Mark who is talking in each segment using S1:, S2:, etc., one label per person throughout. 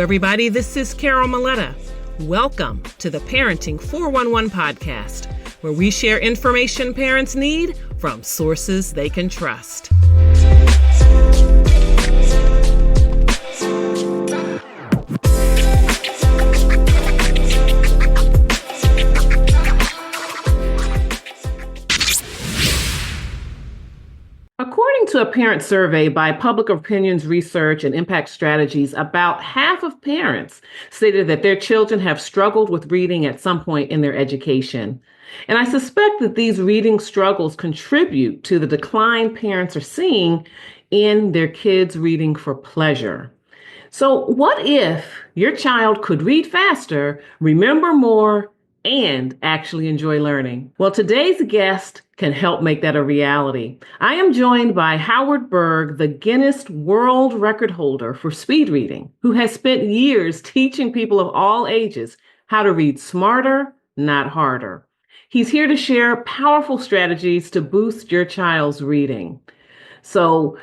S1: everybody. This is Carol Maleta. Welcome to the Parenting 411 podcast, where we share information parents need from sources they can trust. According to a parent survey by Public Opinions Research and Impact Strategies, about half of parents stated that their children have struggled with reading at some point in their education. And I suspect that these reading struggles contribute to the decline parents are seeing in their kids' reading for pleasure. So what if your child could read faster, remember more, and actually enjoy learning? Well, today's guest can help make that a reality. I am joined by Howard Berg, the Guinness World Record holder for speed reading, who has spent years teaching people of all ages how to read smarter, not harder. He's here to share powerful strategies to boost your child's reading. So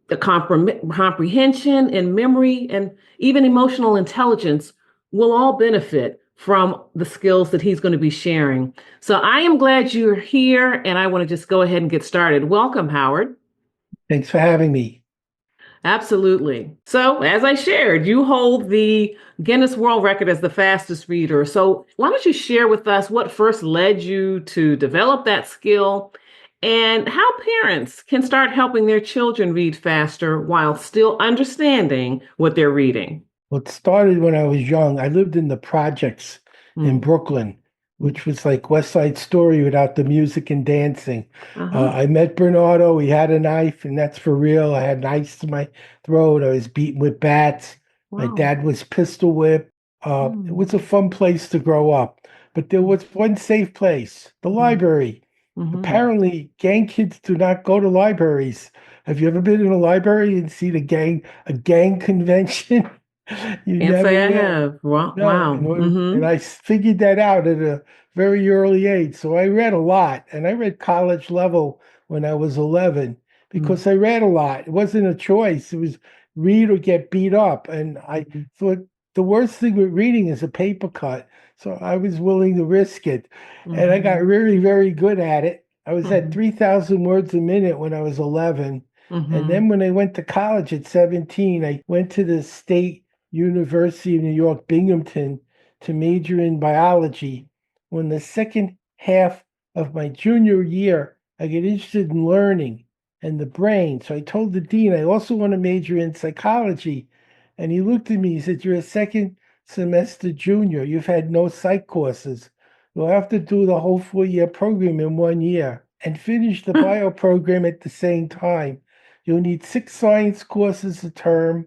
S1: the comprehension and memory and even emotional intelligence will all benefit from the skills that he's going to be sharing. So I am glad you're here, and I want to just go ahead and get started. Welcome, Howard.
S2: Thanks for having me.
S1: Absolutely. So as I shared, you hold the Guinness World Record as the fastest reader. So why don't you share with us what first led you to develop that skill and how parents can start helping their children read faster while still understanding what they're reading?
S2: Well, it started when I was young. I lived in the projects in Brooklyn, which was like West Side Story without the music and dancing. I met Bernardo. He had a knife, and that's for real. I had an ice to my throat. I was beaten with bats.
S1: Wow.
S2: My dad was pistol whipped. It was a fun place to grow up. But there was one safe place, the library. Apparently, gang kids do not go to libraries. Have you ever been in a library and seen a gang convention? You
S1: Can't
S2: never
S1: say I
S2: will.
S1: have. Wow.
S2: No,
S1: Wow.
S2: and I figured that out at a very early age. So I read a lot, and I read college level when I was 11 because I read a lot. It wasn't a choice. It was read or get beat up. And I thought the worst thing with reading is a paper cut. So I was willing to risk it. And I got really, very good at it. I was at 3,000 words a minute when I was 11. And then when I went to college at 17, I went to the State University of New York, Binghamton, to major in biology. When the second half of my junior year, I get interested in learning and the brain. So I told the dean, I also want to major in psychology. And he looked at me, he said, you're a second semester junior. You've had no psych courses. You'll have to do the whole 4-year program in 1 year and finish the bio program at the same time. You'll need 6 science courses a term,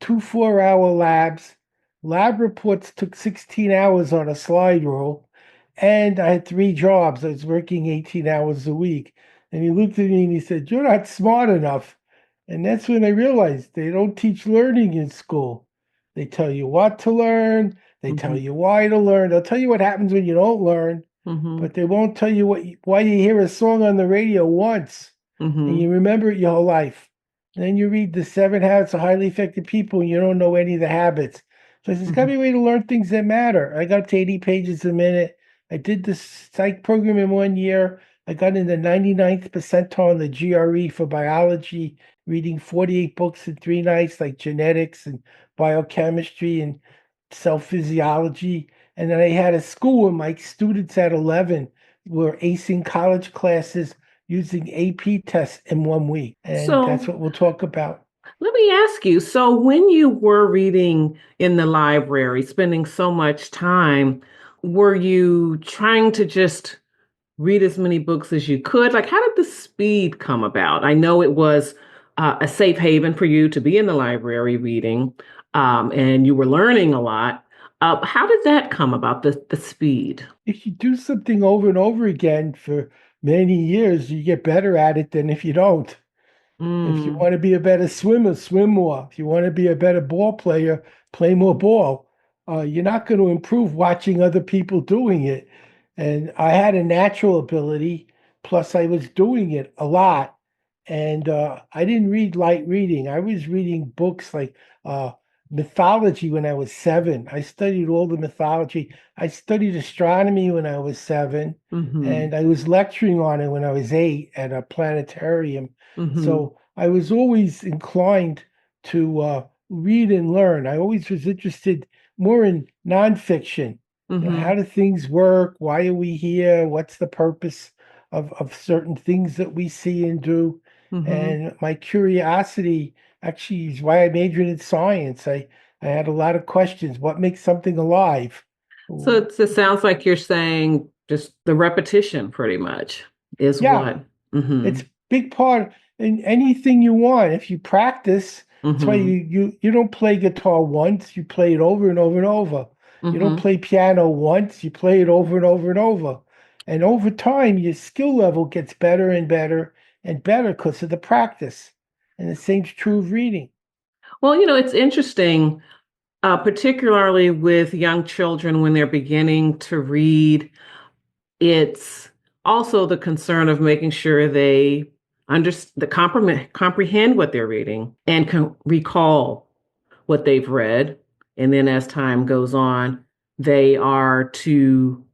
S2: 2 4-hour labs. Lab reports took 16 hours on a slide rule. And I had 3 jobs. I was working 18 hours a week. And he looked at me and he said, you're not smart enough. And that's when I realized they don't teach learning in school. They tell you what to learn. They tell you why to learn. They'll tell you what happens when you don't learn. But they won't tell you why you hear a song on the radio once. And you remember it your whole life. And then you read the 7 Habits of Highly Effective People and you don't know any of the habits. So there's got to be a way to learn things that matter. I got to 80 pages a minute. I did the psych program in 1 year. I got in the 99th percentile in the GRE for biology, reading 48 books in 3 nights, like genetics and biochemistry and cell physiology. And then I had a school where my students at 11 were acing college classes using AP tests in 1 week. And that's what we'll talk about.
S1: Let me ask you, so when you were reading in the library, spending so much time, were you trying to just read as many books as you could? Like, how did the speed come about? I know it was a safe haven for you to be in the library reading, and you were learning a lot. How did that come about, the speed?
S2: If you do something over and over again for many years, you get better at it than if you don't. If you want to be a better swimmer, swim more. If you want to be a better ball player, play more ball. You're not going to improve watching other people doing it. And I had a natural ability, plus I was doing it a lot. And I didn't read light reading. I was reading books like mythology when I was 7. I studied all the mythology. I studied astronomy when I was 7,
S1: Mm-hmm.
S2: and I was lecturing on it when I was 8 at a planetarium.
S1: Mm-hmm.
S2: So I was always inclined to read and learn. I always was interested more in nonfiction.
S1: Mm-hmm.
S2: How do things work? Why are we here? What's the purpose of certain things that we see and do?
S1: Mm-hmm.
S2: And my curiosity actually is why I majored in science. I had a lot of questions. What makes something alive?
S1: So it sounds like you're saying just the repetition pretty much is
S2: Yeah,
S1: what. Mm-hmm.
S2: it's a big part in anything you want. If you practice, that's why
S1: Mm-hmm.
S2: you don't play guitar once, you play it over and over and over. You don't
S1: Mm-hmm.
S2: play piano once, you play it over and over and over. And over time, your skill level gets better and better and better because of the practice. And the same's true of reading.
S1: Well, it's interesting, particularly with young children when they're beginning to read. It's also the concern of making sure they comprehend what they're reading and can recall what they've read. And then as time goes on, they are to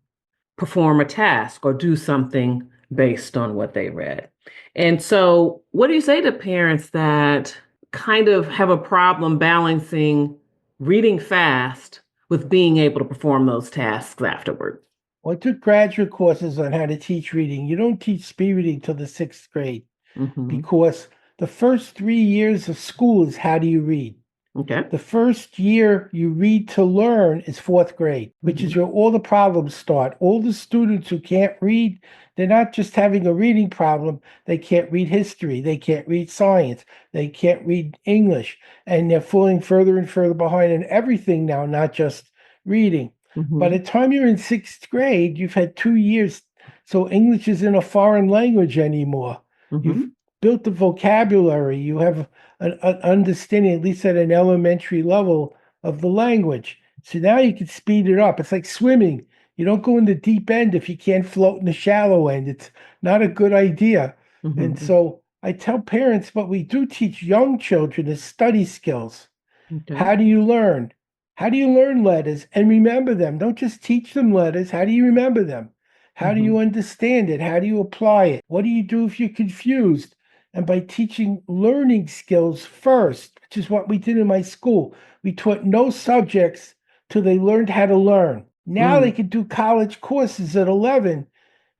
S1: perform a task or do something based on what they read. And so, what do you say to parents that kind of have a problem balancing reading fast with being able to perform those tasks afterward?
S2: Well, I took graduate courses on how to teach reading. You don't teach speed reading till the 6th grade
S1: Hmm.
S2: because the first 3 years of school is how do you read?
S1: Okay.
S2: The first year you read to learn is 4th grade, which
S1: Hmm.
S2: is where all the problems start. All the students who can't read, they're not just having a reading problem. They can't read history. They can't read science. They can't read English. And they're falling further and further behind in everything now, not just reading. By
S1: Hmm.
S2: the time you're in 6th grade, you've had 2 years. So English isn't a foreign language anymore. You've
S1: Hmm.
S2: built the vocabulary. You have an understanding, at least at an elementary level, of the language. So now you can speed it up. It's like swimming. You don't go in the deep end if you can't float in the shallow end. It's not a good idea. And
S1: Hmm.
S2: so I tell parents what we do teach young children is study skills.
S1: Okay.
S2: How do you learn? How do you learn letters and remember them? Don't just teach them letters. How do you remember them? How do
S1: Hmm.
S2: you understand it? How do you apply it? What do you do if you're confused? And by teaching learning skills first, which is what we did in my school, we taught no subjects till they learned how to learn. Now they
S1: Mm.
S2: can do college courses at 11,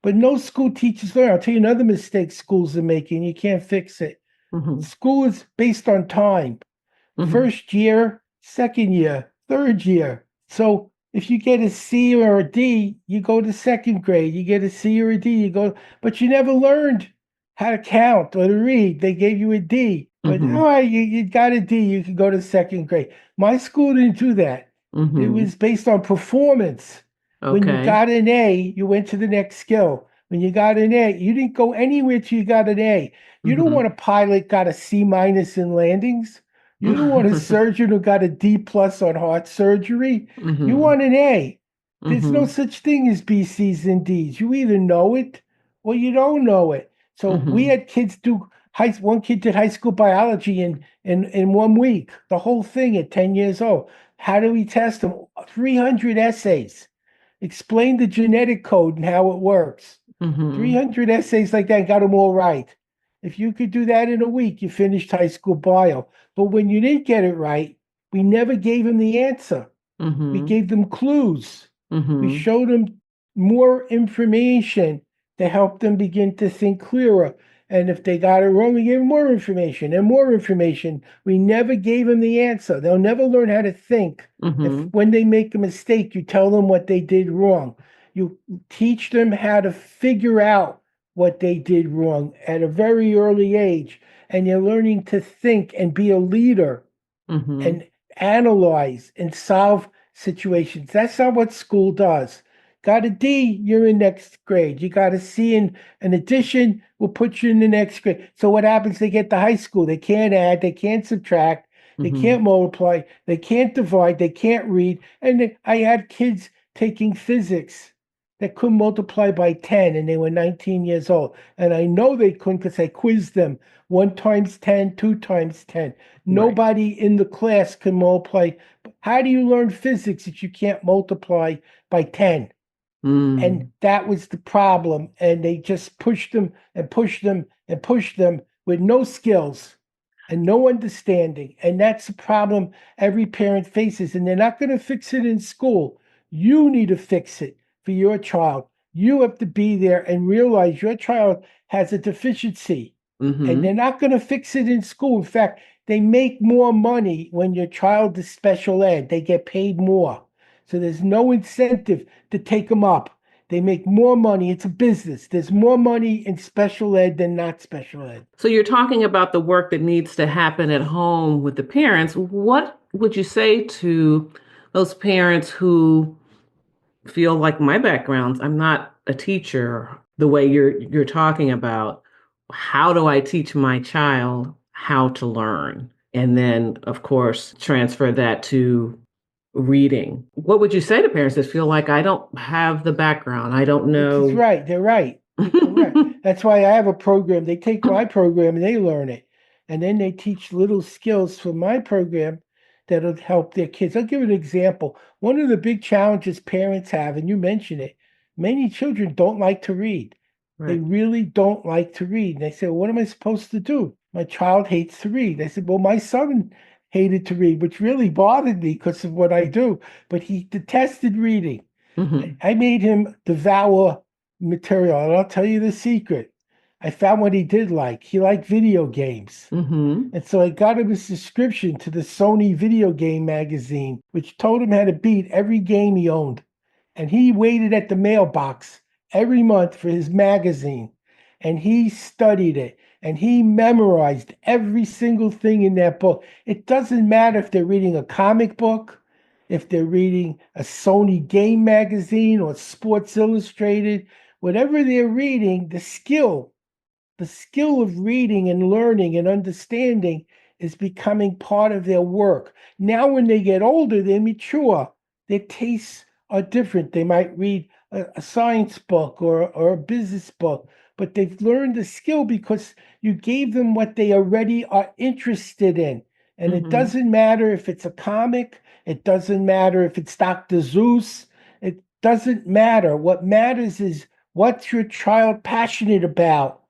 S2: but no school teaches learn. I'll tell you another mistake schools are making. You can't fix it.
S1: Hmm.
S2: School is based on time.
S1: Hmm.
S2: First year, second year, third year. So if you get a C or a D, you go to 2nd grade. You get a C or a D, you go, but you never learned how to count or to read. They gave you a D. But
S1: Hmm.
S2: all right, you got a D, you can go to 2nd grade. My school didn't do that. It
S1: Hmm.
S2: was based on performance. When you
S1: Okay.
S2: got an A, you went to the next skill. When you got an A, you didn't go anywhere till you got an A. You don't
S1: Hmm.
S2: want a pilot got a C minus in landings. You don't want a surgeon who got a D plus on heart surgery. You
S1: Hmm.
S2: want an A. There's no
S1: Hmm.
S2: such thing as B, C's, and D's. You either know it or you don't know it. So we
S1: Hmm.
S2: had kids do one kid did high school biology in 1 week, the whole thing at 10 years old. How do we test them? 300 essays. Explain the genetic code and how it works.
S1: Hmm.
S2: 300 essays like that, got them all right. If you could do that in a week, you finished high school bio. But when you didn't get it right, we never gave them the answer. We
S1: Hmm.
S2: gave them clues. We
S1: Hmm.
S2: showed them more information to help them begin to think clearer. And if they got it wrong, we gave them more information and more information. We never gave them the answer. They'll never learn how to think. If
S1: Hmm.
S2: when they make a mistake, you tell them what they did wrong. You teach them how to figure out what they did wrong at a very early age. And you're learning to think and be a leader
S1: Hmm.
S2: and analyze and solve situations. That's not what school does. Got a D, you're in next grade. You got a C in an addition, we'll put you in the next grade. So what happens? They get to high school. They can't add, they can't subtract, they
S1: Hmm.
S2: can't multiply, they can't divide, they can't read. And I had kids taking physics that couldn't multiply by 10 and they were 19 years old. And I know they couldn't because I quizzed them 1 times 10, 2 times 10.
S1: Right.
S2: Nobody in the class can multiply. How do you learn physics if you can't multiply by 10? And
S1: Mm.
S2: that was the problem. And they just pushed them and pushed them and pushed them with no skills and no understanding. And that's the problem every parent faces. And they're not going to fix it in school. You need to fix it for your child. You have to be there and realize your child has a deficiency. And they're
S1: Mm-hmm.
S2: not going to fix it in school. In fact, they make more money when your child is special ed. They get paid more. So there's no incentive to take them up. They make more money. It's a business. There's more money in special ed than not special ed.
S1: So you're talking about the work that needs to happen at home with the parents. What would you say to those parents who feel like my background, I'm not a teacher the way you're talking about. How do I teach my child how to learn? And then, of course, transfer that to reading. What would you say to parents that feel like I don't have the background? I don't
S2: It's
S1: know.
S2: right. They're right. They're correct. That's why I have a program. They take my program and they learn it. And then they teach little skills from my program that'll help their kids. I'll give an example. One of the big challenges parents have, and you mentioned it, many children don't like to read. They
S1: Right.
S2: really don't like to read. And they say, well, what am I supposed to do? My child hates to read. I said, well, my son hated to read, which really bothered me because of what I do, but he detested reading.
S1: Hmm.
S2: I made him devour material. And I'll tell you the secret. I found what he did like. He liked video games.
S1: Hmm.
S2: And so I got him a subscription to the Sony video game magazine, which told him how to beat every game he owned. And he waited at the mailbox every month for his magazine. And he studied it and he memorized every single thing in that book. It doesn't matter if they're reading a comic book, if they're reading a Sony game magazine or Sports Illustrated, whatever they're reading, the skill of reading and learning and understanding is becoming part of their work. Now, when they get older, they mature, their tastes are different. They might read a science book or a business book, but they've learned a skill because you gave them what they already are interested in. And it
S1: Hmm.
S2: doesn't matter if it's a comic, it doesn't matter if it's Dr. Zeus, it doesn't matter. What matters is what's your child passionate about?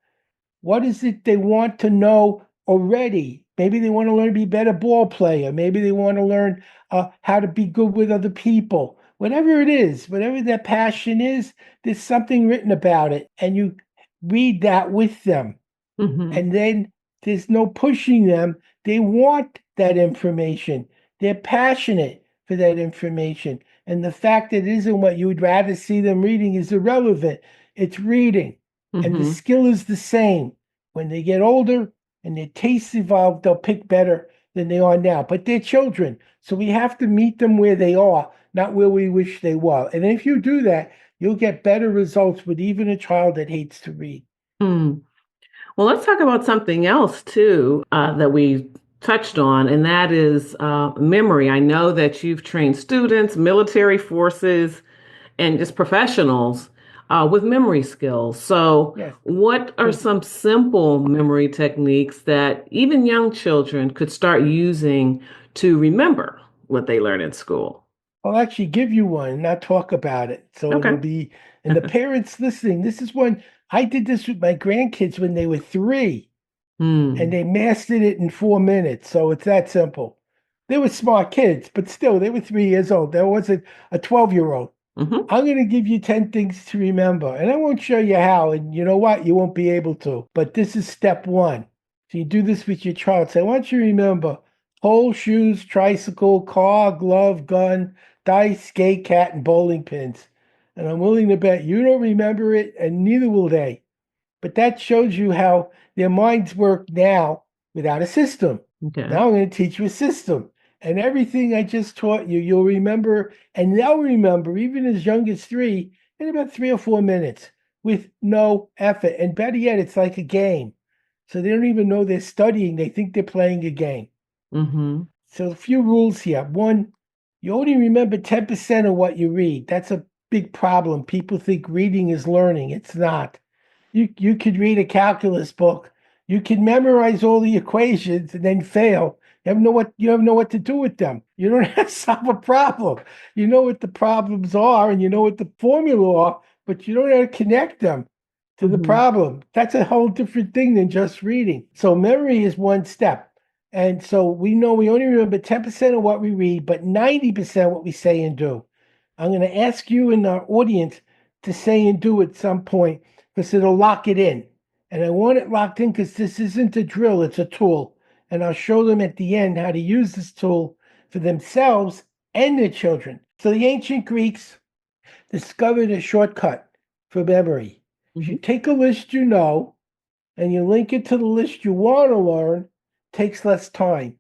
S2: What is it they want to know already? Maybe they want to learn to be a better ball player. Maybe they want to learn how to be good with other people. Whatever it is, whatever their passion is, there's something written about it. And you read that with them.
S1: Hmm.
S2: And then there's no pushing them. They want that information. They're passionate for that information. And the fact that it isn't what you would rather see them reading is irrelevant. It's reading. And the
S1: Hmm.
S2: skill is the same. When they get older and their tastes evolve, they'll pick better than they are now. But they're children. So we have to meet them where they are, not where we wish they were. And if you do that, you'll get better results with even a child that hates to read.
S1: Mm. Well, let's talk about something else too that we touched on, and that is memory. I know that you've trained students, military forces, and just professionals with memory skills. So,
S2: Yes.
S1: what are
S2: So
S1: some simple memory techniques that even young children could start using to remember what they learn in school?
S2: I'll actually give you one and not talk about it. So it'll
S1: Okay.
S2: be, and the parents listening, this is one I did this with my grandkids when they were 3 and
S1: Hmm.
S2: they mastered it in 4 minutes. So it's that simple. They were smart kids, but still, they were 3 years old. There wasn't a 12-year-old.
S1: Hmm.
S2: I'm going to give you 10 things to remember, and I won't show you how. And you know what? You won't be able to. But this is step one. So you do this with your child. So I want you to remember pole, shoes, tricycle, car, glove, gun, dice, skate, cat, and bowling pins. And I'm willing to bet you don't remember it, and neither will they. But that shows you how their minds work now without a system.
S1: Okay.
S2: Now I'm going to teach you a system. And everything I just taught you, you'll remember, and they'll remember, even as young as 3, in about 3 or 4 minutes with no effort. And better yet, it's like a game. So they don't even know they're studying, they think they're playing a game.
S1: Hmm.
S2: So a few rules here. One, you only remember 10% of what you read. That's a big problem. People think reading is learning. It's not. You could read a calculus book. You can memorize all the equations and then fail. You have know what to do with them. You don't have to solve a problem. You know what the problems are and you know what the formula are, but you don't know how to connect them to the problem. That's a whole different thing than just reading. So memory is one step. And so we know we only remember 10% of what we read, but 90% what we say and do. I'm going to ask you in our audience to say and do at some point because it'll lock it in. And I want it locked in because this isn't a drill, it's a tool. And I'll show them at the end how to use this tool for themselves and their children. So the ancient Greeks discovered a shortcut for memory. If you take a list you know and you link it to the list you want to learn, it takes less time.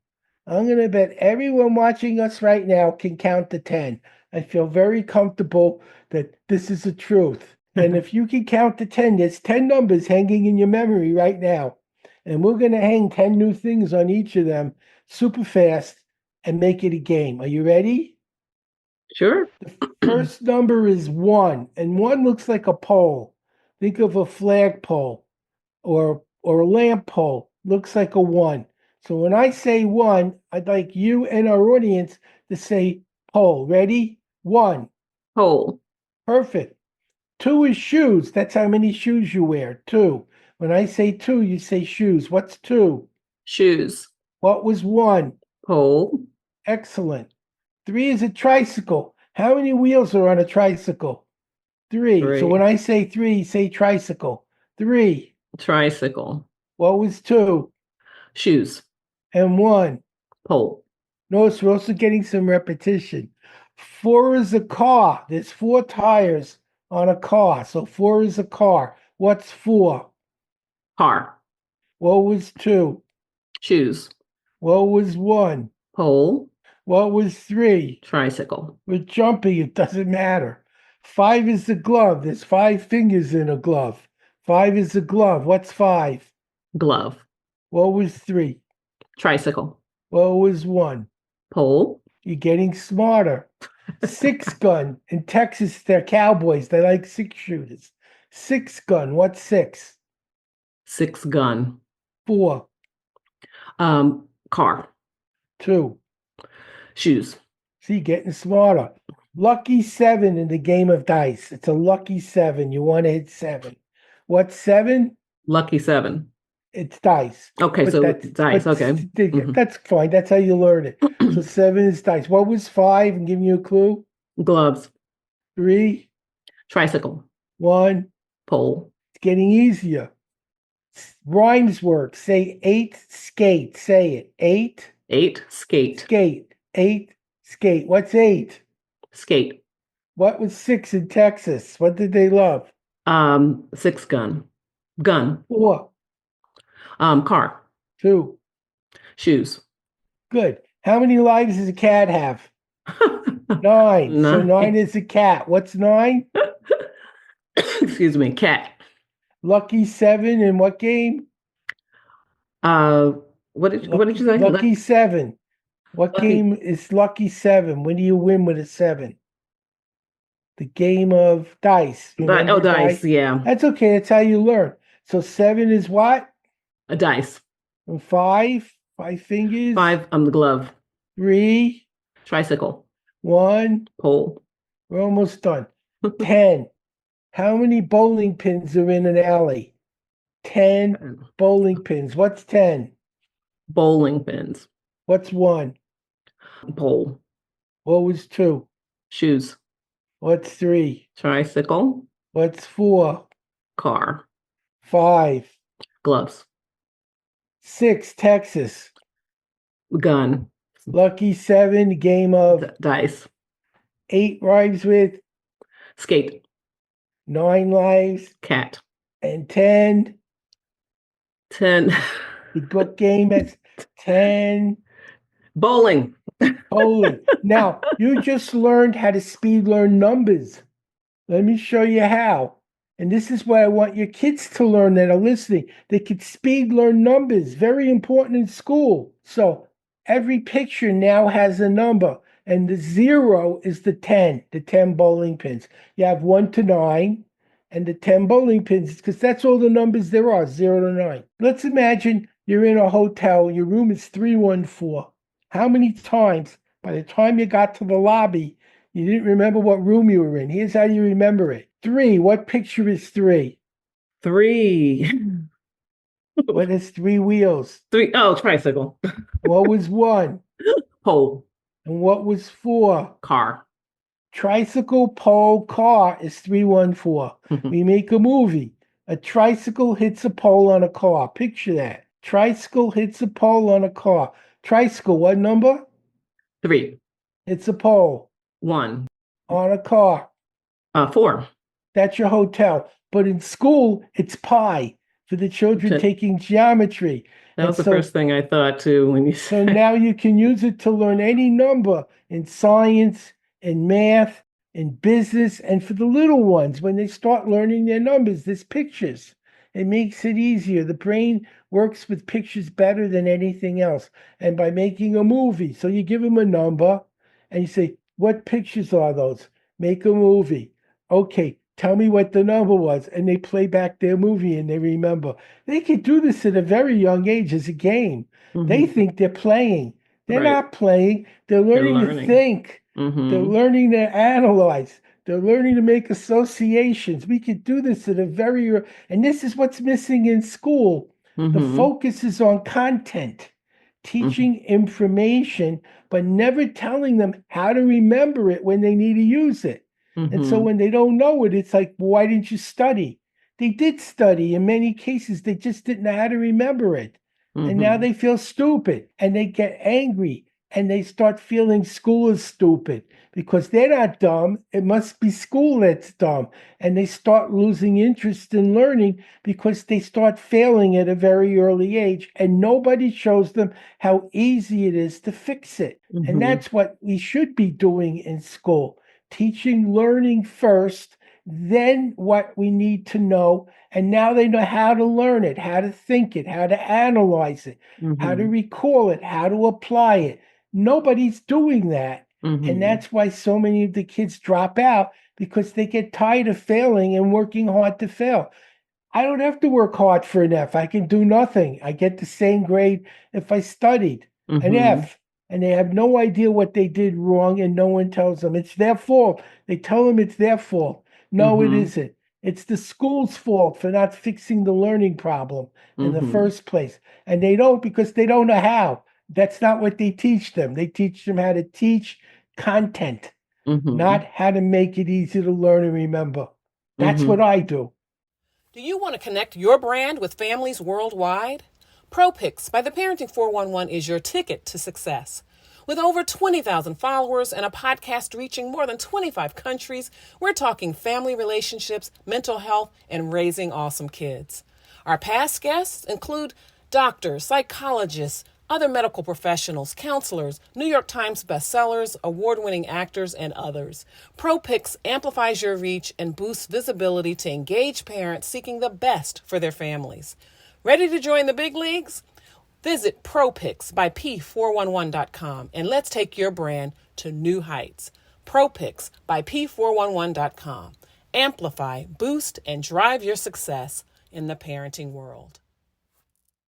S2: I'm going to bet everyone watching us right now can count to 10. I feel very comfortable that this is the truth. And if you can count to 10, there's 10 numbers hanging in your memory right now. And we're going to hang 10 new things on each of them super fast and make it a game. Are you ready?
S1: Sure.
S2: The first number is 1, and 1 looks like a pole. Think of a flagpole or a lamp pole. Looks like a 1. So when I say 1, I'd like you and our audience to say pole. Ready? 1.
S1: Pole.
S2: Perfect. 2 is shoes. That's how many shoes you wear. 2. When I say 2, you say shoes. What's 2?
S1: Shoes.
S2: What was 1?
S1: Pole.
S2: Excellent. 3 is a tricycle. How many wheels are on a tricycle? 3. So when I say 3, say tricycle. 3.
S1: Tricycle.
S2: What was 2?
S1: Shoes.
S2: And 1?
S1: Pole.
S2: Notice we're also getting some repetition. 4 is a car. There's 4 tires on a car. So 4 is a car. What's 4?
S1: Car.
S2: What was 2?
S1: Shoes.
S2: What was 1?
S1: Pole.
S2: What was 3?
S1: Tricycle.
S2: We're jumping. It doesn't matter. 5 is the glove. There's 5 fingers in a glove. 5 is the glove. What's 5?
S1: Glove.
S2: What was 3?
S1: Tricycle.
S2: What was 1?
S1: Pole.
S2: You're getting smarter. 6 gun. In Texas, they're cowboys. They like 6 shooters. 6 gun. What's 6?
S1: 6 gun.
S2: 4.
S1: Car.
S2: 2.
S1: Shoes.
S2: See, getting smarter. Lucky 7 in the game of dice. It's a lucky 7. You want to hit 7. What's 7?
S1: Lucky 7.
S2: It's dice.
S1: Okay,
S2: But
S1: so
S2: that's
S1: dice. Okay.
S2: That's fine. That's how you learn it. So 7 is dice. What was 5? I'm giving you a clue.
S1: Gloves.
S2: 3,
S1: Tricycle.
S2: 1.
S1: Pole.
S2: It's getting easier. Rhymes work. Say 8, skate. Say it. 8.
S1: 8. Skate.
S2: Skate. 8, skate. What's 8?
S1: Skate.
S2: What was 6 in Texas? What did they love?
S1: 6 gun. Gun.
S2: 4.
S1: Car.
S2: 2.
S1: Shoes.
S2: Good. How many lives does a cat have? 9. So 9 is a cat. What's 9?
S1: Excuse me. Cat.
S2: Lucky 7 in what game?
S1: What did you say?
S2: Lucky 7. What game is Lucky 7? When do you win with a 7? The game of dice.
S1: Dice, yeah.
S2: That's okay. That's how you learn. So 7 is what?
S1: A dice.
S2: And 5? 5 fingers?
S1: 5 on the glove.
S2: 3?
S1: Tricycle.
S2: 1?
S1: Pole.
S2: We're almost done. 10. How many bowling pins are in an alley? 10 bowling pins. What's 10?
S1: Bowling pins.
S2: What's 1?
S1: Pole.
S2: What was 2?
S1: Shoes.
S2: What's 3?
S1: Tricycle.
S2: What's 4?
S1: Car.
S2: 5?
S1: Gloves.
S2: 6, Texas.
S1: Gun.
S2: Lucky 7, game of
S1: dice.
S2: 8 rhymes with
S1: skate.
S2: 9 lives.
S1: Cat.
S2: And 10.
S1: 10.
S2: The book game is 10.
S1: Bowling.
S2: Bowling. Now, you just learned how to speed learn numbers. Let me show you how. And this is what I want your kids to learn that are listening. They could speed learn numbers. Very important in school. So every picture now has a number. And the 0 is the 10 bowling pins. You have 1 to 9 and the 10 bowling pins, because that's all the numbers there are, 0 to 9. Let's imagine you're in a hotel, your room is 314. How many times, by the time you got to the lobby, you didn't remember what room you were in? Here's how you remember it. 3, what picture is 3?
S1: 3.
S2: What is 3 wheels?
S1: 3. Oh, tricycle.
S2: What was 1?
S1: Pole.
S2: And what was 4?
S1: Car.
S2: Tricycle, pole, car is 314. We make a movie. A tricycle hits a pole on a car. Picture that. Tricycle hits a pole on a car. Tricycle, what number?
S1: 3.
S2: It's a pole
S1: 1.
S2: on a car.
S1: 4.
S2: That's your hotel. But in school, it's pi for the children
S1: Okay.
S2: taking geometry.
S1: That was the first thing I thought too when you
S2: So
S1: said.
S2: now you can use it to learn any number in science, in math, in business, and for the little ones, when they start learning their numbers, there's pictures. It makes it easier. The brain works with pictures better than anything else. And by making a movie, so you give them a number and you say, what pictures are those? Make a movie. Okay, tell me what the number was. And they play back their movie and they remember. They can do this at a very young age as a game. They think they're playing. They're
S1: Right.
S2: not playing. They're learning to think. They're learning to analyze. They're learning to make associations. We could do this at a very, and this is what's missing in school. The focus is on content, teaching information, but never telling them how to remember it when they need to use it. And so when they don't know it, it's like, why didn't you study? They did study. In many cases, they just didn't know how to remember it. And now they feel stupid and they get angry and they start feeling school is stupid because they're not dumb. It must be school that's dumb. And they start losing interest in learning because they start failing at a very early age and nobody shows them how easy it is to fix it. And that's what we should be doing in school, teaching learning first, then what we need to know. And now they know how to learn it, how to think it, how to analyze it, how to recall it, how to apply it. Nobody's doing that. And that's why so many of the kids drop out, because they get tired of failing and working hard to fail. I don't have to work hard for an F. I can do nothing. I get the same grade if I studied an F. And they have no idea what they did wrong, and no one tells them it's their fault. They tell them it's their fault. No, it isn't. It's the school's fault for not fixing the learning problem in the first place. And they don't, because they don't know how. That's not what they teach them. They teach them how to teach content, not how to make it easy to learn and remember. That's what I do.
S3: Do you want to connect your brand with families worldwide? ProPix by the Parenting 411 is your ticket to success. With over 20,000 followers and a podcast reaching more than 25 countries, we're talking family relationships, mental health, and raising awesome kids. Our past guests include doctors, psychologists, other medical professionals, counselors, New York Times bestsellers, award-winning actors, and others. ProPix amplifies your reach and boosts visibility to engage parents seeking the best for their families. Ready to join the big leagues? Visit ProPix by P411.com and let's take your brand to new heights. ProPix by P411.com. Amplify, boost, and drive your success in the parenting world.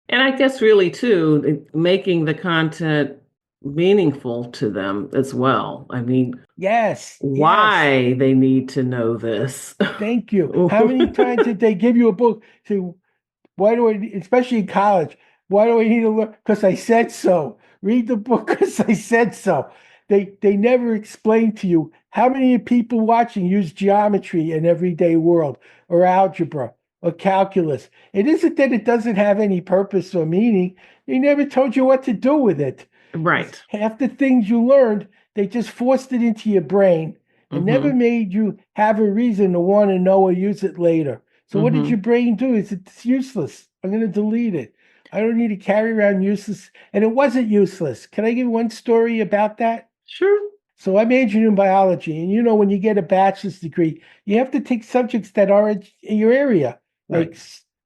S1: And I guess really too, making the content meaningful to them as well. I mean,
S2: Yes.
S1: why they need to know this.
S2: Thank you. How many times did they give you a book to, why do I, especially in college, why do I need to learn? Because I said so. Read the book because I said so. They never explain to you how many people watching use geometry in everyday world or algebra or calculus. It isn't that it doesn't have any purpose or meaning. They never told you what to do with it.
S1: Right.
S2: Half the things you learned, they just forced it into your brain and never made you have a reason to want to know or use it later. So what did your brain do? It's useless. I'm going to delete it. I don't need to carry around useless. And it wasn't useless. Can I give one story about that?
S1: Sure.
S2: So I majored in biology. And you know, when you get a bachelor's degree, you have to take subjects that are in your area. Like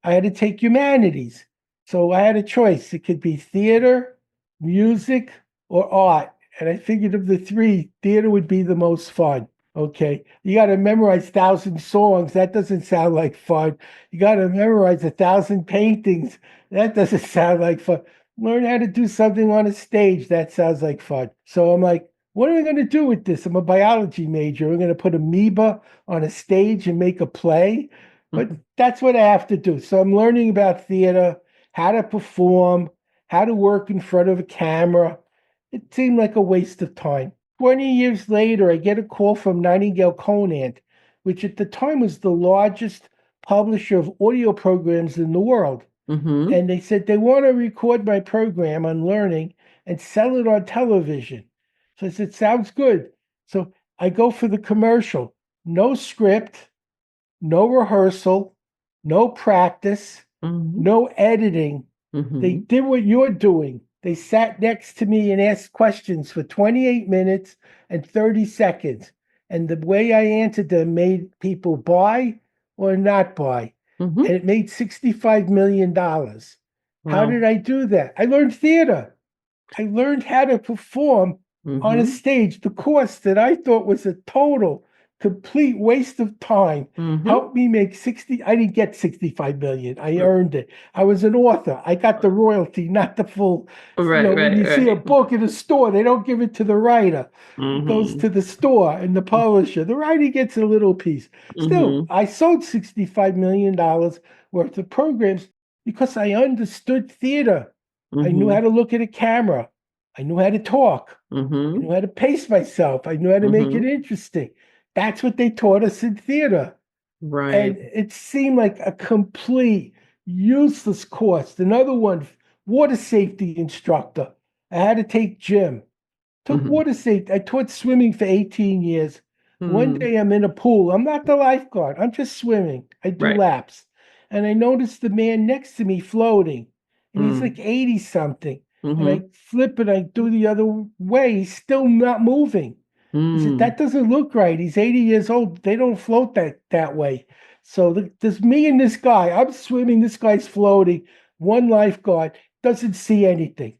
S2: I had to take humanities. So I had a choice. It could be theater, music, or art. And I figured of the three, theater would be the most fun. Okay. You got to memorize 1,000 songs. That doesn't sound like fun. You got to memorize 1,000 paintings. That doesn't sound like fun. Learn how to do something on a stage. That sounds like fun. So I'm like, what am I going to do with this? I'm a biology major. I'm going to put amoeba on a stage and make a play. But that's what I have to do. So I'm learning about theater, how to perform, how to work in front of a camera. It seemed like a waste of time. 20 years later, I get a call from Nightingale Conant, which at the time was the largest publisher of audio programs in the world.
S1: Mm-hmm.
S2: And they said they want to record my program on learning and sell it on television. So I said, sounds good. So I go for the commercial. No script, no rehearsal, no practice,
S1: Mm-hmm.
S2: no editing.
S1: Mm-hmm.
S2: They did what you're doing. They sat next to me and asked questions for 28 minutes and 30 seconds. And the way I answered them made people buy or not buy.
S1: Mm-hmm.
S2: And it made $65 million. How
S1: Wow.
S2: did I do that? I learned theater. I learned how to perform on a
S1: Mm-hmm.
S2: stage. The course that I thought was a total, complete waste of time
S1: Mm-hmm.
S2: helped me make 60. I didn't get 65 million. I earned it. I was an author. I got the royalty, not the full.
S1: Right,
S2: When you see a book in a store, they don't give it to the writer. It goes
S1: Mm-hmm.
S2: to the store and the publisher. The writer gets a little piece. Still,
S1: Mm-hmm.
S2: I sold $65 million worth of programs because I understood theater. I knew how to look at a camera. I knew how to talk. I
S1: Mm-hmm.
S2: knew how to pace myself. I knew how to make it interesting. That's what they taught us in theater.
S1: Right.
S2: And it seemed like a complete useless course. Another one, water safety instructor. I had to take gym. Took
S1: Mhm.
S2: water safety. I taught swimming for 18 years. One
S1: Mm.
S2: day I'm in a pool. I'm not the lifeguard. I'm just swimming. I do
S1: Right.
S2: laps. And I noticed the man next to me floating. And he's
S1: Mm.
S2: like 80 something. And
S1: Mm-hmm.
S2: I flip and I do the other way. He's still not moving. I said,
S1: Mm.
S2: that doesn't look right. He's 80 years old. They don't float that way. So there's me and this guy. I'm swimming. This guy's floating. One lifeguard doesn't see anything.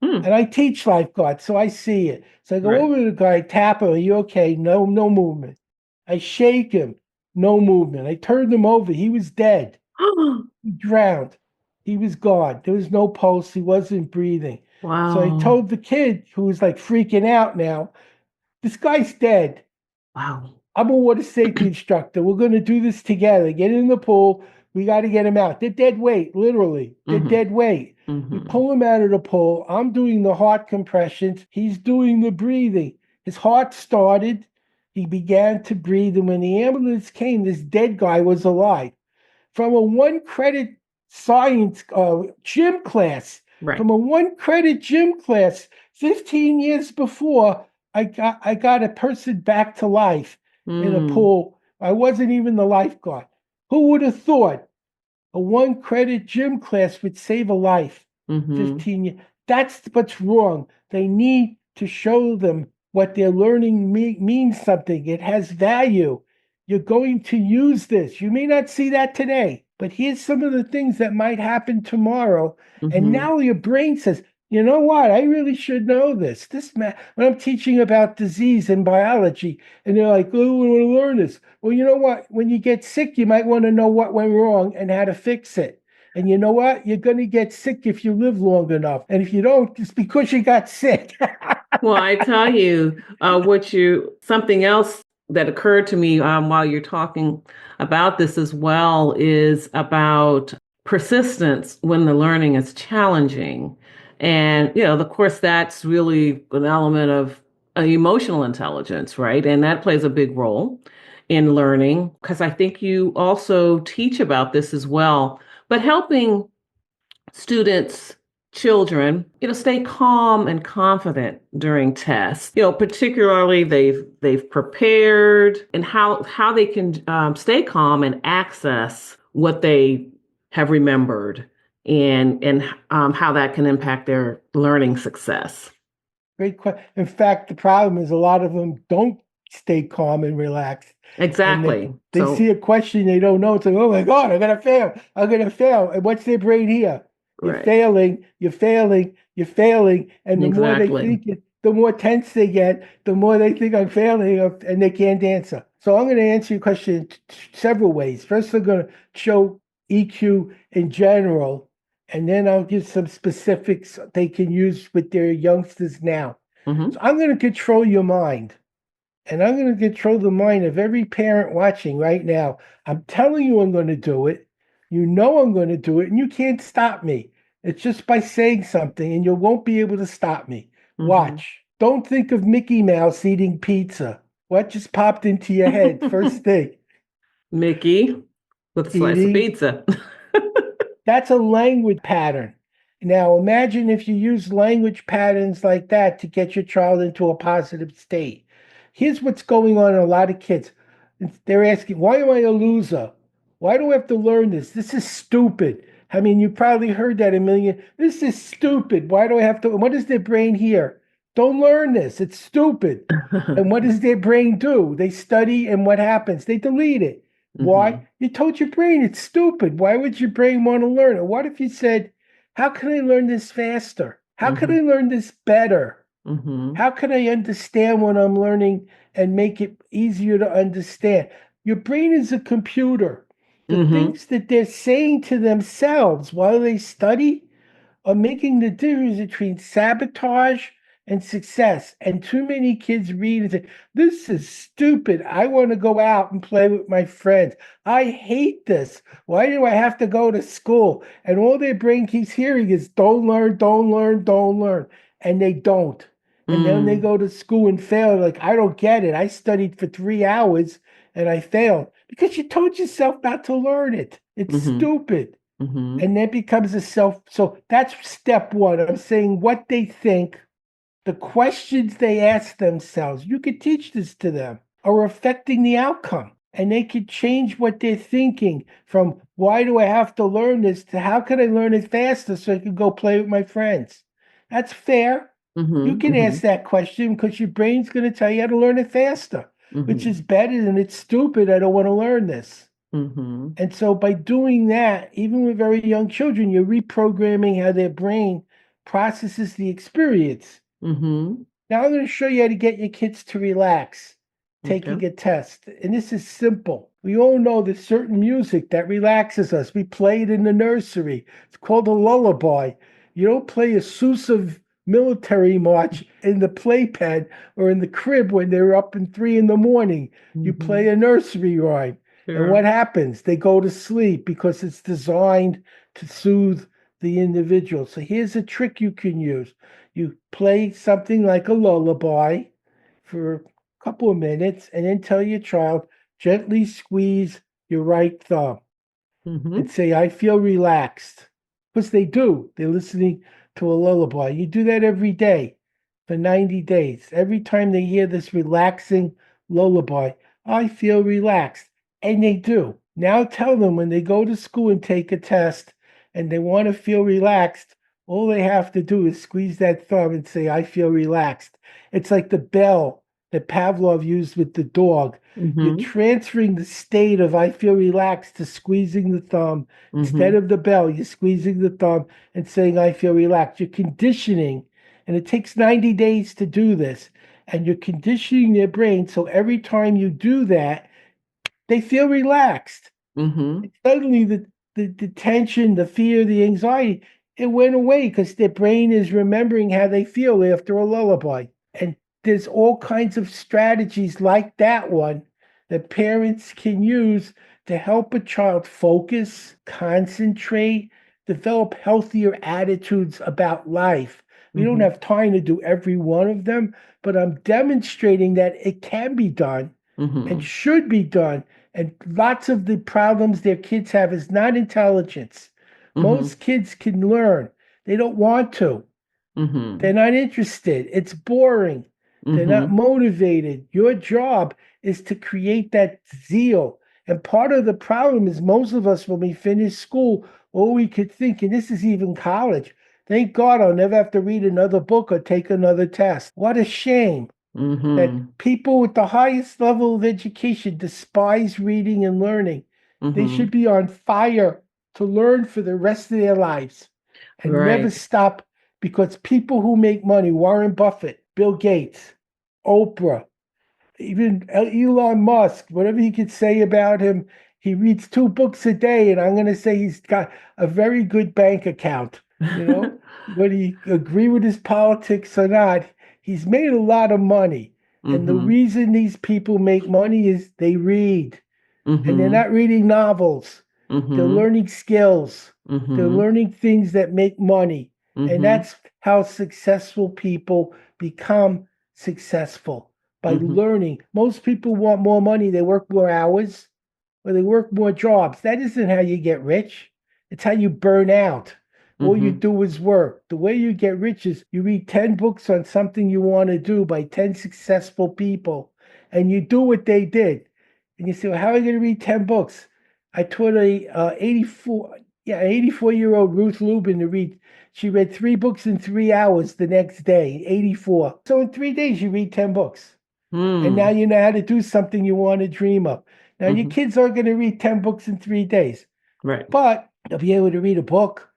S1: Mm.
S2: And I teach lifeguard, so I see it. So I go
S1: Right.
S2: over to the guy, tap him. Are you okay? No movement. I shake him. No movement. I turned him over. He was dead. He drowned. He was gone. There was no pulse. He wasn't breathing. So I
S1: Wow.
S2: told the kid who was like freaking out now, this guy's dead.
S1: Wow.
S2: I'm a water safety instructor. We're going to do this together. Get in the pool. We got to get him out. They're dead weight, literally. They're
S1: Mhm.
S2: dead weight. We
S1: Mm-hmm.
S2: pull him out of the pool. I'm doing the heart compressions. He's doing the breathing. His heart started. He began to breathe. And when the ambulance came, this dead guy was alive. From a 1 credit science gym class,
S1: Right.
S2: from a 1 credit gym class 15 years before, I got a person back to life in a
S1: Mm.
S2: pool. I wasn't even the lifeguard. Who would have thought a 1 credit gym class would save a life?
S1: Mm-hmm.
S2: 15 years. That's what's wrong. They need to show them what they're learning means something. It has value. You're going to use this. You may not see that today, but here's some of the things that might happen tomorrow.
S1: Mm-hmm.
S2: And now your brain says, you know what? I really should know this. When I'm teaching about disease and biology, and they're like, oh, we want to learn this. Well, you know what? When you get sick, you might want to know what went wrong and how to fix it. And you know what? You're going to get sick if you live long enough. And if you don't, it's because you got sick.
S1: Well, I tell you, something else that occurred to me while you're talking about this as well is about persistence when the learning is challenging. And, of course, that's really an element of emotional intelligence, right? And that plays a big role in learning, because I think you also teach about this as well, but helping students, children, stay calm and confident during tests. Particularly they've prepared, and how they can stay calm and access what they have remembered, and how that can impact their learning success.
S2: Great question. In fact, the problem is a lot of them don't stay calm and relaxed.
S1: Exactly.
S2: And they see a question they don't know. It's like, oh my God, I'm gonna fail. I'm gonna fail. And what's their brain here? You're
S1: Right.
S2: failing, you're failing, you're failing. And the more they
S1: Exactly.
S2: think it, the more tense they get, the more they think I'm failing and they can't answer. So I'm going to answer your question several ways. First, I'm going to show EQ in general, and then I'll give some specifics they can use with their youngsters now.
S1: Mm-hmm.
S2: So I'm going to control your mind. And I'm going to control the mind of every parent watching right now. I'm telling you I'm going to do it. You know I'm going to do it, and you can't stop me. It's just by saying something, and you won't be able to stop me.
S1: Mm-hmm.
S2: Watch. Don't think of Mickey Mouse eating pizza. What just popped into your head? First thing.
S1: Mickey with a slice of
S2: Eating.
S1: pizza.
S2: That's a language pattern. Now, imagine if you use language patterns like that to get your child into a positive state. Here's what's going on in a lot of kids. They're asking, why am I a loser? Why do I have to learn this? This is stupid. I mean, you probably heard that a million. This is stupid. Why do I have to? What does their brain hear? Don't learn this. It's stupid. And what does their brain do? They study, and what happens? They delete it. Why?
S1: Mm-hmm.
S2: You told your brain it's stupid. Why would your brain want to learn it? What if you said, how can I learn this faster? How can I learn this better?
S1: Mm-hmm.
S2: How can I understand what I'm learning and make it easier to understand? Your brain is a computer. The things that they're saying to themselves while they study are making the difference between sabotage and success. And too many kids read and say, this is stupid. I want to go out and play with my friends. I hate this. Why do I have to go to school? And all their brain keeps hearing is don't learn, don't learn, don't learn. And they don't. And then they go to school and fail. Like, I don't get it. I studied for 3 hours and I failed because you told yourself not to learn it. It's stupid. And that becomes so that's step one. I'm saying what they think, the questions they ask themselves, you could teach this to them, are affecting the outcome. And they could change what they're thinking from why do I have to learn this to how can I learn it faster so I can go play with my friends. That's fair. You can ask that question because your brain's going to tell you how to learn it faster, which is better than it's stupid. I don't want to learn this. And so by doing that, even with very young children, you're reprogramming how their brain processes the experience. Now I'm going to show you how to get your kids to relax taking a test. And this is simple. We all know there's certain music that relaxes us. We play it in the nursery. It's called a lullaby. You don't play a Sousa military march in the playpen or in the crib when they're up in 3 a.m. You play a nursery rhyme.
S1: Sure.
S2: And what happens? They go to sleep because it's designed to soothe the individual. So here's a trick you can use. You play something like a lullaby for a couple of minutes and then tell your child, gently squeeze your right thumb and say, I feel relaxed. Because they do. They're listening to a lullaby. You do that every day for 90 days. Every time they hear this relaxing lullaby, I feel relaxed. And they do. Now tell them when they go to school and take a test and they want to feel relaxed, all they have to do is squeeze that thumb and say, I feel relaxed. It's like the bell that Pavlov used with the dog. You're transferring the state of I feel relaxed to squeezing the thumb. Instead of the bell, you're squeezing the thumb and saying, I feel relaxed. You're conditioning, and it takes 90 days to do this. And you're conditioning their brain so every time you do that, they feel relaxed. Suddenly the tension, the fear, the anxiety, it went away because their brain is remembering how they feel after a lullaby. And there's all kinds of strategies like that one that parents can use to help a child focus, concentrate, develop healthier attitudes about life. We don't have time to do every one of them, but I'm demonstrating that it can be done and should be done. And lots of the problems their kids have is not intelligence. Most kids can learn. They don't want to. They're not interested. It's boring. They're not motivated. Your job is to create that zeal. And part of the problem is most of us, when we finish school, all we could think, and this is even college, thank God I'll never have to read another book or take another test. What a shame that people with the highest level of education despise reading and learning. They should be on fire to learn for the rest of their lives and never stop, because people who make money, Warren Buffett, Bill Gates, Oprah, even Elon Musk, whatever you could say about him, he reads 2 books a day, and I'm going to say he's got a very good bank account. You know, whether you agree with his politics or not, he's made a lot of money. And the
S1: Mm-hmm.
S2: reason these people make money is they read, and they're
S1: Mm-hmm.
S2: not reading novels. They're
S1: Mm-hmm.
S2: learning skills. They're
S1: Mm-hmm.
S2: learning things that make money. And
S1: Mm-hmm.
S2: that's how successful people become successful, by
S1: Mm-hmm.
S2: learning. Most people want more money. They work more hours or they work more jobs. That isn't how you get rich. It's how you burn out. All you
S1: Mm-hmm.
S2: do is work. The way you get rich is you read 10 books on something you want to do by 10 successful people, and you do what they did. And you say, well, how am I going to read 10 books? I taught a 84-year-old Ruth Lubin to read. She read 3 books in 3 hours the next day, 84. So in 3 days, you read 10 books. And now
S1: Mm.
S2: you know how to do something you want to dream of. Now, your
S1: Mm-hmm.
S2: kids aren't going to read 10 books in 3 days,
S1: Right.
S2: but they'll be able to read a book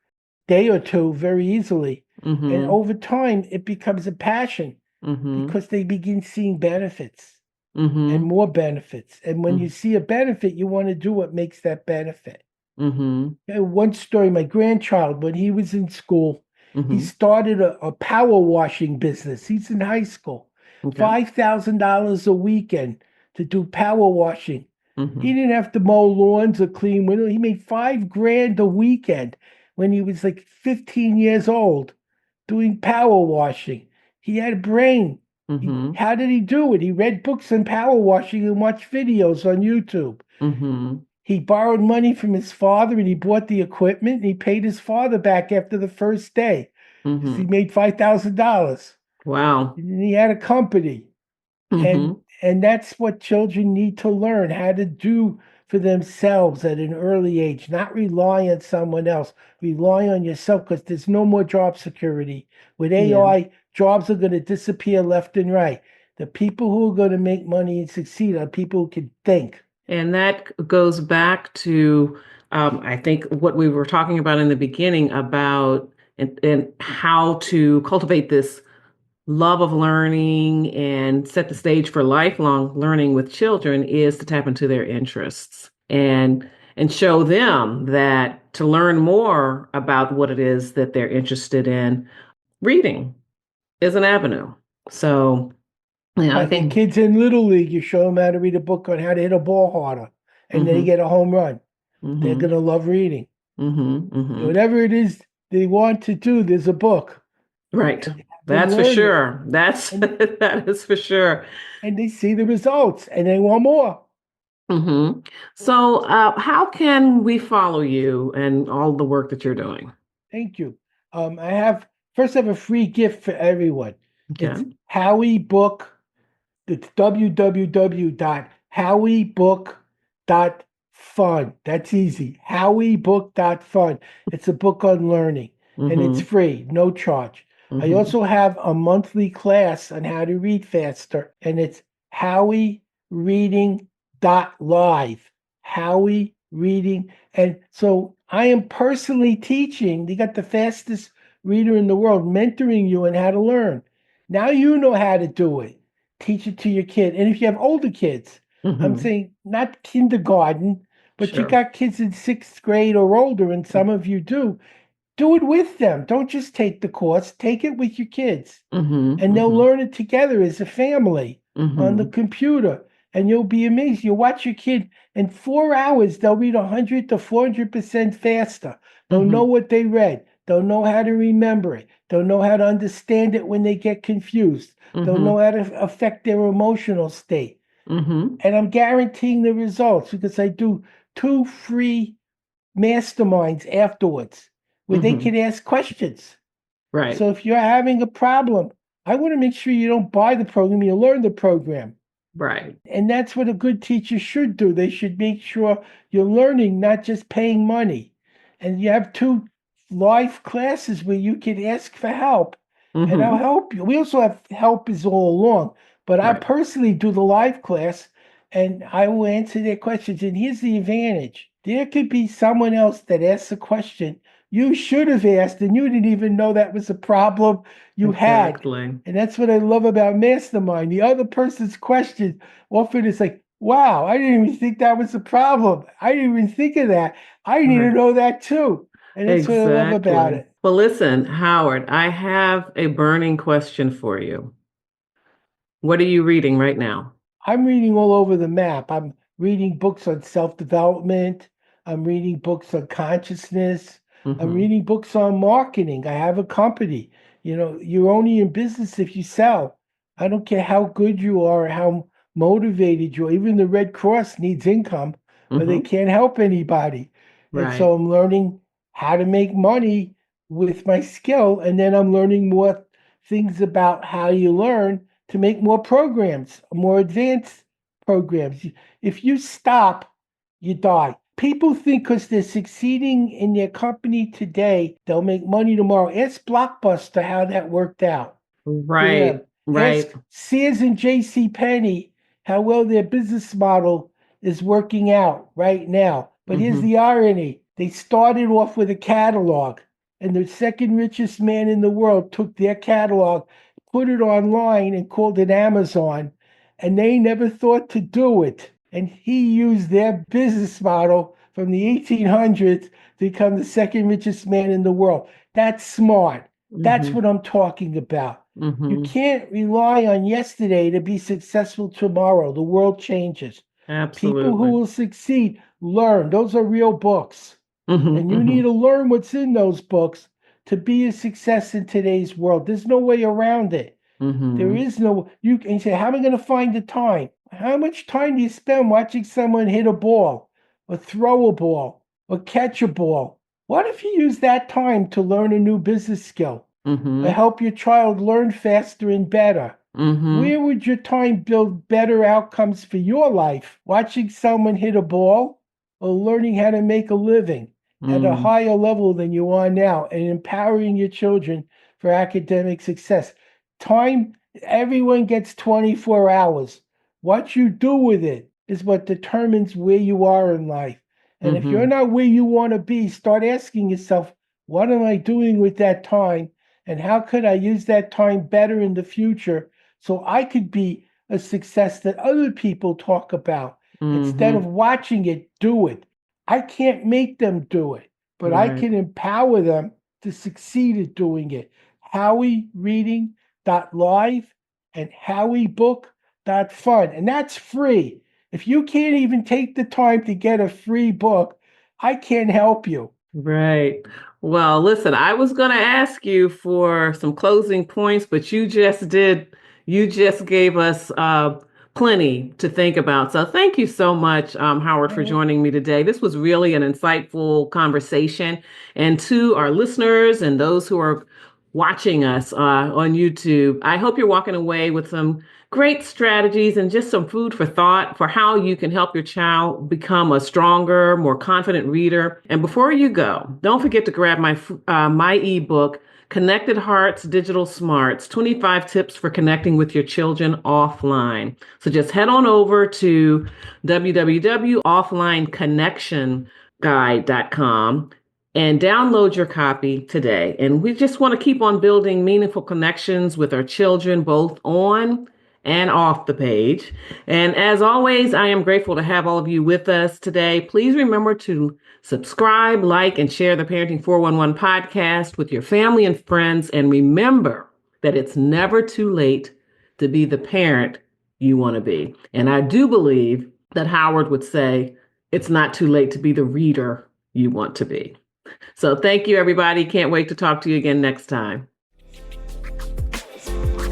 S2: day or two very easily. And
S1: Mm-hmm.
S2: over time, it becomes a passion
S1: Mm-hmm.
S2: because they begin seeing benefits
S1: Mm-hmm.
S2: and more benefits. And when you
S1: Mm-hmm.
S2: see a benefit, you want to do what makes that benefit.
S1: Mm-hmm.
S2: One story, my grandchild, when he was in school, he
S1: Mm-hmm.
S2: started a power washing business. He's in high school.
S1: Okay.
S2: $5,000 a weekend to do power washing.
S1: Mm-hmm.
S2: He didn't have to mow lawns or clean windows. He made $5,000 a weekend when he was like 15 years old doing power washing. He had a brain.
S1: Mm-hmm.
S2: How did he do it? He read books on power washing and watched videos on YouTube.
S1: Mm-hmm.
S2: He borrowed money from his father and he bought the equipment and he paid his father back after the first day because he
S1: Mm-hmm.
S2: made $5,000.
S1: Wow.
S2: And he had a company.
S1: Mm-hmm.
S2: And that's what children need to learn how to do for themselves at an early age, not rely on someone else. Rely on yourself because there's no more job security. With
S1: Yeah.
S2: AI, jobs are going to disappear left and right. The people who are going to make money and succeed are people who can think.
S1: And that goes back to, I think, what we were talking about in the beginning about and how to cultivate this love of learning and set the stage for lifelong learning with children is to tap into their interests and show them that to learn more about what it is that they're interested in, reading is an avenue. So, yeah, I
S2: Like your
S1: think.
S2: kids in Little League, you show them how to read a book on how to hit a ball harder, and they
S1: Mm-hmm.
S2: get a home run. They're
S1: Mm-hmm.
S2: going to love reading.
S1: Mm-hmm. Mm-hmm.
S2: Whatever it is they want to do, there's a book.
S1: Right.
S2: And have them
S1: That's for
S2: learn it.
S1: sure. That's
S2: And,
S1: that is for sure.
S2: and they see the results and they want more.
S1: Hmm. So, how can we follow you and all the work that you're doing?
S2: Thank you. I have a free gift for everyone.
S1: Okay.
S2: It's Howie Book. It's www.howiebook.fun. That's easy. Howiebook.fun. It's a book on learning and it's
S1: Mm-hmm.
S2: free, no charge. I
S1: Mm-hmm.
S2: also have a monthly class on how to read faster, and it's howiereading.live. Howie Reading. And so I am personally teaching. They got the fastest reader in the world, mentoring you on how to learn. Now you know how to do it. Teach it to your kid. And if you have older kids, I'm
S1: Mm-hmm.
S2: saying not kindergarten, but you
S1: Sure.
S2: got kids in 6th grade or older, and some of you do it with them. Don't just take the course, take it with your kids.
S1: Mm-hmm.
S2: And they'll
S1: Mm-hmm.
S2: learn it together as a family on the
S1: Mm-hmm.
S2: computer. And you'll be amazed. You watch your kid in 4 hours, they'll read 100 to 400% faster. They'll know
S1: Mm-hmm.
S2: what they read. They'll know how to remember it. They'll know how to understand it when they get confused. They'll
S1: Mm-hmm.
S2: know how to affect their emotional state.
S1: Mm-hmm.
S2: And I'm guaranteeing the results because I do 2 free masterminds afterwards where they
S1: Mm-hmm.
S2: can ask questions.
S1: Right.
S2: So if you're having a problem, I want to make sure you don't buy the program, you learn the program.
S1: Right.
S2: And that's what a good teacher should do. They should make sure you're learning, not just paying money. And you have 2 live classes where you can ask for help, and I'll
S1: Mm-hmm.
S2: help you. We also have helpers all along, but I
S1: Right.
S2: personally do the live class and I will answer their questions. And here's the advantage: there could be someone else that asks a question you should have asked, and you didn't even know that was a problem you had.
S1: Exactly.
S2: And that's what I love about Mastermind. The other person's question often is like, wow, I didn't even think that was a problem. I didn't even think of that. I need to
S1: Right.
S2: know that too. And that's what I love about
S1: Exactly.
S2: it.
S1: Well, listen, Howard, I have a burning question for you. What are you reading right now?
S2: I'm reading all over the map. I'm reading books on self-development. I'm reading books on consciousness. I'm
S1: Hmm.
S2: reading books on marketing. I have a company. You're only in business if you sell. I don't care how good you are or how motivated you are. Even the Red Cross needs income or they
S1: Hmm.
S2: can't help anybody. And
S1: Right.
S2: so I'm learning how to make money with my skill. And then I'm learning more things about how you learn to make more programs, more advanced programs. If you stop, you die. People think because they're succeeding in their company today, they'll make money tomorrow. Ask Blockbuster how that worked out for them.
S1: Right.
S2: Ask
S1: Right.
S2: Sears and J.C. Penney how well their business model is working out right now. But here's
S1: Hmm.
S2: the irony. They started off with a catalog, and the second richest man in the world took their catalog, put it online, and called it Amazon, and they never thought to do it. And he used their business model from the 1800s to become the second richest man in the world. That's smart. That's
S1: Hmm.
S2: what I'm talking about. You
S1: Hmm.
S2: can't rely on yesterday to be successful tomorrow. The world changes. People who
S1: Absolutely.
S2: will succeed learn. Those are real books.
S1: Hmm.
S2: And you
S1: Hmm.
S2: need to learn what's in those books to be a success in today's world. There's no way around it. There
S1: Hmm.
S2: is no, you can say, how am I going to find the time? How much time do you spend watching someone hit a ball or throw a ball or catch a ball? What if you use that time to learn a new business skill or
S1: Hmm.
S2: help your child learn faster and better?
S1: Hmm.
S2: Where would your time build better outcomes for your life? Watching someone hit a ball or learning how to make a living at a
S1: Mm.
S2: higher level than you are now and empowering your children for academic success. Time, everyone gets 24 hours. What you do with it is what determines where you are in life. And if you're
S1: Hmm.
S2: not where you want to be, start asking yourself, what am I doing with that time? And how could I use that time better in the future so I could be a success that other people talk about instead of
S1: Hmm.
S2: watching it, do it. I can't make them do it, but I
S1: Right.
S2: can empower them to succeed at doing it. HowieReading.live and HowieBook.fun. And that's free. If you can't even take the time to get a free book, I can't help you.
S1: Right. Well, listen, I was going to ask you for some closing points, but you just gave us plenty to think about. So thank you so much, Howard, for
S2: Uh,
S1: joining me today. This was really an insightful conversation. And to our listeners and those who are watching us on YouTube, I hope you're walking away with some great strategies and just some food for thought for how you can help your child become a stronger, more confident reader. And before you go, don't forget to grab my ebook, Connected Hearts Digital Smarts, 25 Tips for Connecting with Your Children Offline. So just head on over to www.offlineconnectionguide.com and download your copy today. And we just want to keep on building meaningful connections with our children, both on and off the page. And as always, I am grateful to have all of you with us today. Please remember to subscribe, like, and share the Parenting 411 podcast with your family and friends. And remember that it's never too late to be the parent you want to be. And I do believe that Howard would say it's not too late to be the reader you want to be. So thank you, everybody. Can't wait to talk to you again next time.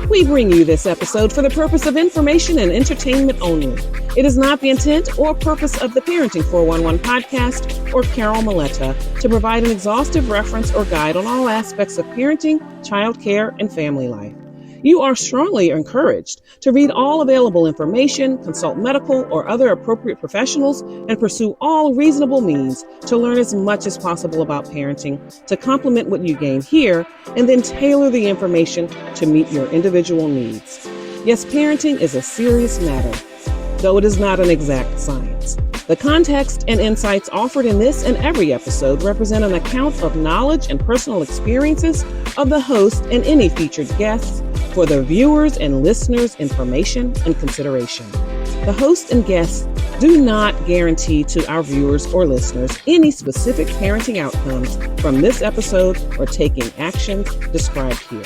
S3: We bring you this episode for the purpose of information and entertainment only. It is not the intent or purpose of the Parenting 411 podcast or Carol Maleta to provide an exhaustive reference or guide on all aspects of parenting, childcare, and family life. You are strongly encouraged to read all available information, consult medical or other appropriate professionals, and pursue all reasonable means to learn as much as possible about parenting to complement what you gain here, and then tailor the information to meet your individual needs. Yes, parenting is a serious matter, though it is not an exact science. The context and insights offered in this and every episode represent an account of knowledge and personal experiences of the host and any featured guests for the viewers' and listeners' information and consideration. The host and guests do not guarantee to our viewers or listeners any specific parenting outcomes from this episode or taking actions described here.